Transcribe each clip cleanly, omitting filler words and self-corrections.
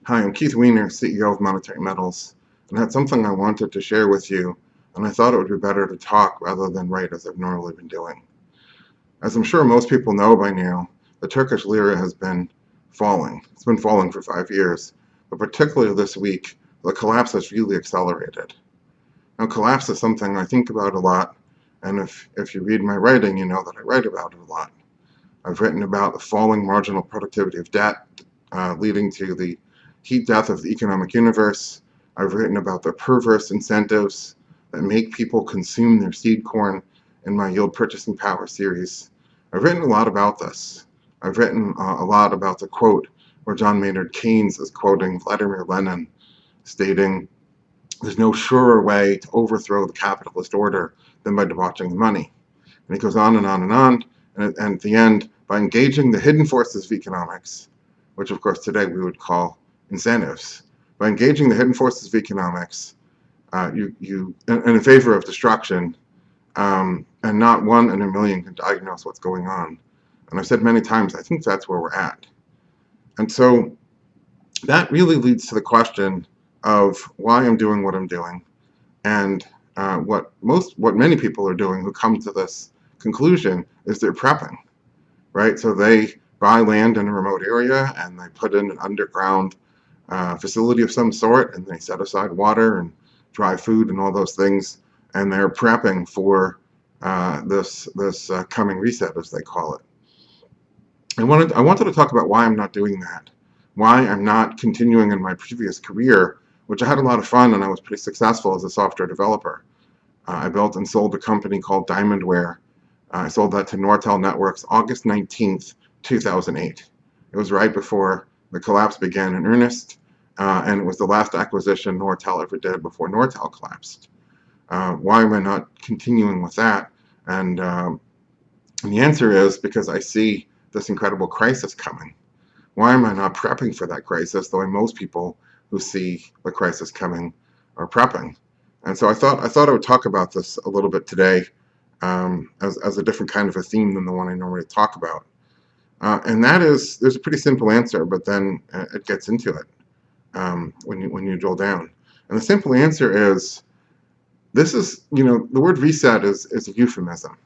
Hi, I'm Keith Weiner, CEO of Monetary Metals, and I had something I wanted to share with you, and I thought it would be better to talk rather than write as I've normally been doing. As I'm sure most people know by now, the Turkish lira has been falling. It's been falling for 5 years, but particularly this week, the collapse has really accelerated. Now, collapse is something I think about a lot, and if you read my writing, you know that I write about it a lot. I've written about the falling marginal productivity of debt, leading to the heat death of the economic universe. I've written about the perverse incentives that make people consume their seed corn in my Yield Purchasing Power series. I've written a lot about this. I've written a lot about the quote where John Maynard Keynes is quoting Vladimir Lenin, stating, "There's no surer way to overthrow the capitalist order than by debauching the money." And he goes on and on and on. And at the end, by engaging the hidden forces of economics, which of course today we would call incentives, by engaging the hidden forces of economics, in favor of destruction, and not one in a million can diagnose what's going on. And I've said many times, I think that's where we're at. And so that really leads to the question of why I'm doing what I'm doing, and what many people are doing who come to this conclusion is they're prepping, right? So they buy land in a remote area and they put in an underground facility of some sort, and they set aside water and dry food and all those things, and they're prepping for this coming reset, as they call it. I wanted to talk about why I'm not doing that, why I'm not continuing in my previous career, which I had a lot of fun and I was pretty successful as a software developer. I built and sold a company called Diamondware. I sold that to Nortel Networks August 19th, 2008. It was right before the collapse began in earnest, and it was the last acquisition Nortel ever did before Nortel collapsed. Why am I not continuing with that? And the answer is because I see this incredible crisis coming. Why am I not prepping for that crisis, the way most people who see the crisis coming are prepping? And so I thought I would talk about this a little bit today, as a different kind of a theme than the one I normally talk about. And that is, there's a pretty simple answer, but then it gets into it when you drill down. And the simple answer is, this is, the word reset is a euphemism.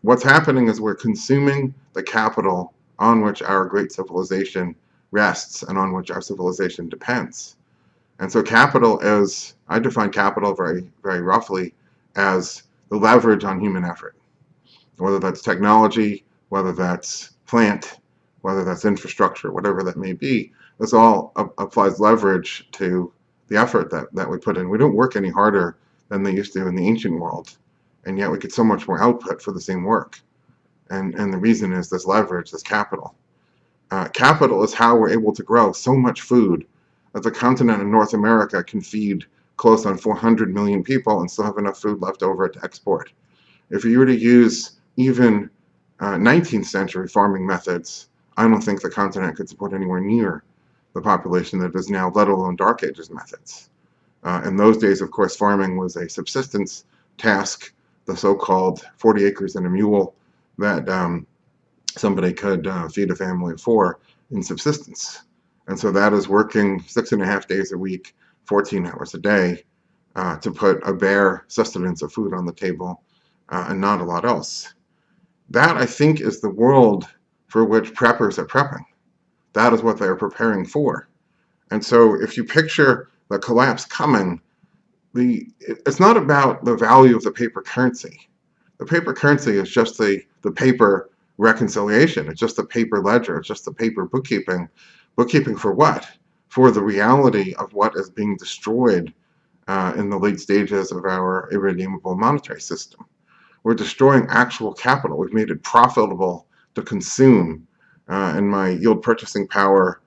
What's happening is we're consuming the capital on which our great civilization rests and on which our civilization depends. And so capital is, I define capital very, very roughly as the leverage on human effort, whether that's technology, whether that's plant, whether that's infrastructure, whatever that may be. This all applies leverage to the effort that we put in. We don't work any harder than they used to in the ancient world, and yet we get so much more output for the same work. And the reason is this leverage, this capital. Capital is how we're able to grow so much food that the continent of North America can feed close on 400 million people and still have enough food left over to export. If you were to use even 19th century farming methods, I don't think the continent could support anywhere near the population that is now, let alone Dark Ages methods. In those days, of course, farming was a subsistence task, the so-called 40 acres and a mule that somebody could feed a family of 4 in subsistence. And so that is working 6.5 days a week, 14 hours a day, to put a bare sustenance of food on the table, and not a lot else. That, I think, is the world for which preppers are prepping. That is what they are preparing for. And so if you picture the collapse coming, it's not about the value of the paper currency. The paper currency is just the paper reconciliation. It's just the paper ledger. It's just the paper bookkeeping. Bookkeeping for what? For the reality of what is being destroyed in the late stages of our irredeemable monetary system. We're destroying actual capital. We've made it profitable to consume. In my Yield Purchasing Power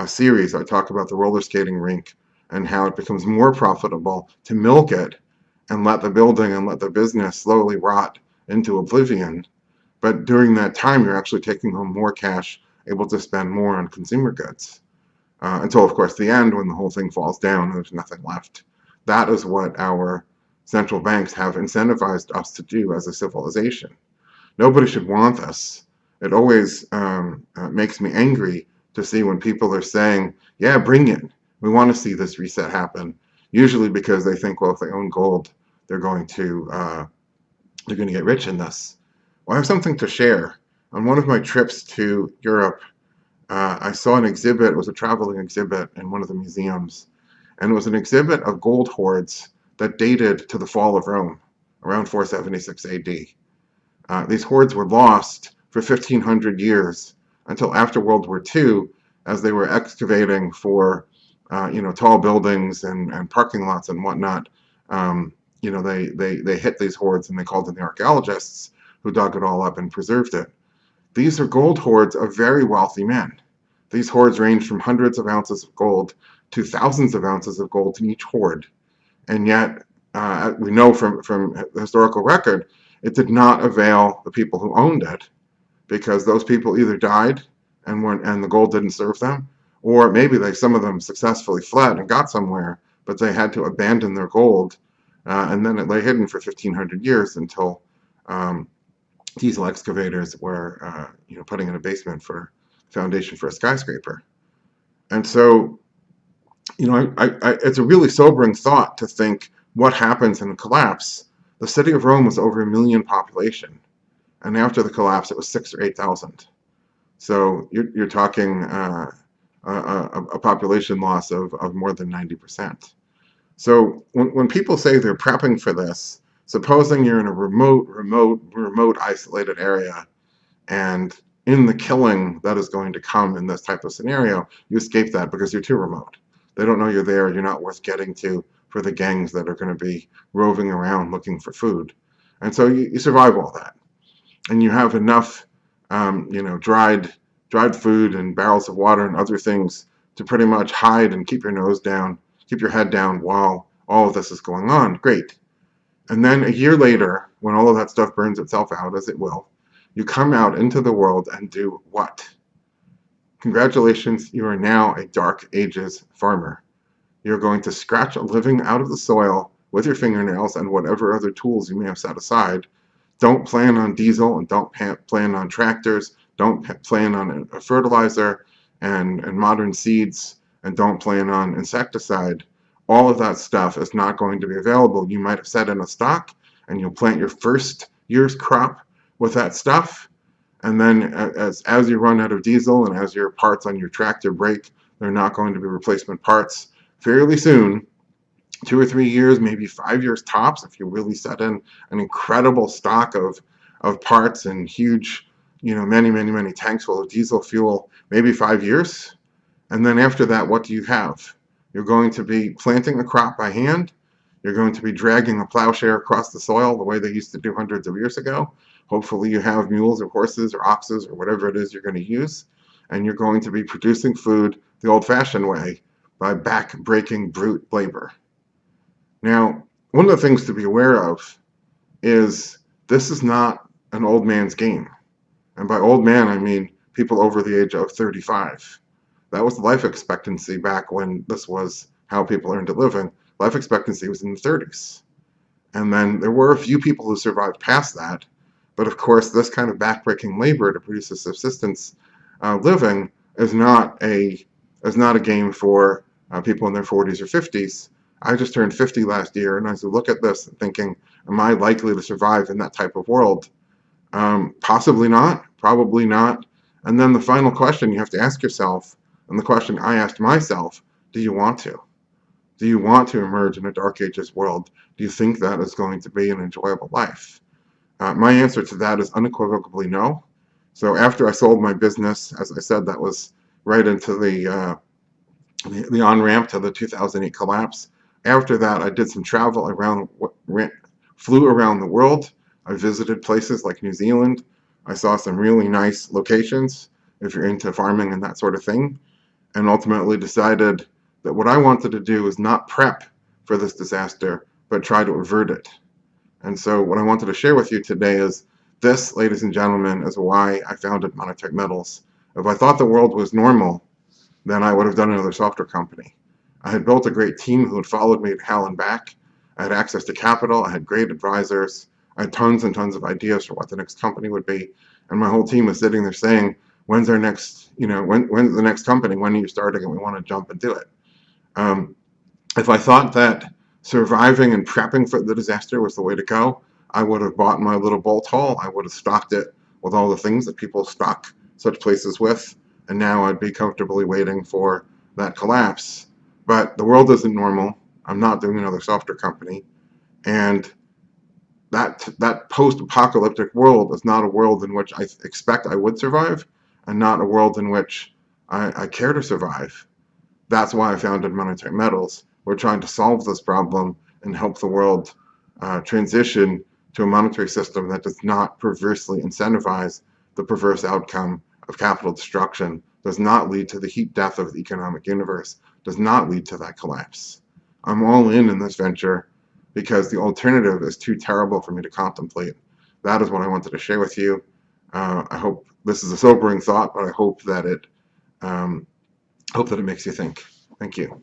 series, I talk about the roller skating rink and how it becomes more profitable to milk it and let the building and let the business slowly rot into oblivion. But during that time, you're actually taking home more cash, able to spend more on consumer goods. Until, of course, the end, when the whole thing falls down and there's nothing left. That is what our central banks have incentivized us to do as a civilization. Nobody should want this. It always makes me angry to see when people are saying, yeah, bring it. We want to see this reset happen. Usually because they think, well, if they own gold, they're going to get rich in this. Well, I have something to share. On one of my trips to Europe, I saw an exhibit. It was a traveling exhibit in one of the museums, and it was an exhibit of gold hoards that dated to the fall of Rome, around 476 AD. These hoards were lost for 1,500 years until after World War II, as they were excavating for, tall buildings and parking lots and whatnot. They hit these hoards and they called in the archaeologists who dug it all up and preserved it. These are gold hoards of very wealthy men. These hoards range from hundreds of ounces of gold to thousands of ounces of gold in each hoard. And yet, we know from the historical record, it did not avail the people who owned it, because those people either died and the gold didn't serve them, or maybe some of them successfully fled and got somewhere, but they had to abandon their gold, and then it lay hidden for 1,500 years until diesel excavators were putting in a basement for foundation for a skyscraper. And so, it's a really sobering thought to think what happens in a collapse. The city of Rome was over 1 million population, and after the collapse, it was 6,000 or 8,000. So you're talking a population loss of more than 90%. So when people say they're prepping for this, supposing you're in a remote isolated area, and in the killing that is going to come in this type of scenario, you escape that because you're too remote. They don't know you're there. You're not worth getting to for the gangs that are going to be roving around looking for food. And so you survive all that. And you have enough, dried food and barrels of water and other things to pretty much hide and keep your nose down, keep your head down while all of this is going on. Great. And then a year later, when all of that stuff burns itself out, as it will, you come out into the world and do what? Congratulations, you are now a Dark Ages farmer. You're going to scratch a living out of the soil with your fingernails and whatever other tools you may have set aside. Don't plan on diesel and don't plan on tractors. Don't plan on a fertilizer and modern seeds, and don't plan on insecticide. All of that stuff is not going to be available. You might have set in a stock and you'll plant your first year's crop with that stuff. And then as you run out of diesel and as your parts on your tractor break, they're not going to be replacement parts fairly soon. 2 or 3 years, maybe 5 years tops, if you really set in an incredible stock of parts and huge, many tanks full of diesel fuel, maybe 5 years. And then after that, what do you have? You're going to be planting the crop by hand. You're going to be dragging a plowshare across the soil the way they used to do hundreds of years ago. Hopefully you have mules or horses or oxes or whatever it is you're going to use. And you're going to be producing food the old-fashioned way by back-breaking brute labor. Now, one of the things to be aware of is this is not an old man's game. And by old man, I mean people over the age of 35. That was the life expectancy back when this was how people earned a living. Life expectancy was in the 30s. And then there were a few people who survived past that. But of course, this kind of backbreaking labor to produce a subsistence living is not a game for people in their 40s or 50s. I just turned 50 last year, and I look at this thinking, am I likely to survive in that type of world? Possibly not, probably not. And then the final question you have to ask yourself, and the question I asked myself, do you want to? Do you want to emerge in a Dark Ages world? Do you think that is going to be an enjoyable life? My answer to that is unequivocally no. So after I sold my business, as I said, that was right into the on-ramp to the 2008 collapse. After that, I did some travel flew around the world. I visited places like New Zealand. I saw some really nice locations if you're into farming and that sort of thing, and ultimately decided that what I wanted to do is not prep for this disaster, but try to avert it. And so what I wanted to share with you today is this, ladies and gentlemen, is why I founded Monetech Metals. If I thought the world was normal, then I would have done another software company. I had built a great team who had followed me to hell and back. I had access to capital. I had great advisors. I had tons and tons of ideas for what the next company would be. And my whole team was sitting there saying, When's our next, when's the next company? When are you starting? And we want to jump and do it. Um, if I thought that surviving and prepping for the disaster was the way to go, I would have bought my little bolt hole. I would have stocked it with all the things that people stock such places with, and now I'd be comfortably waiting for that collapse. But the world isn't normal. I'm not doing another software company, and that post-apocalyptic world is not a world in which I expect I would survive, and not a world in which I care to survive. That's why I founded Monetary Metals. We're trying to solve this problem and help the world transition to a monetary system that does not perversely incentivize the perverse outcome of capital destruction, does not lead to the heat death of the economic universe, does not lead to that collapse. I'm all in this venture because the alternative is too terrible for me to contemplate. That is what I wanted to share with you. I hope this is a sobering thought, but I hope that it makes you think. Thank you.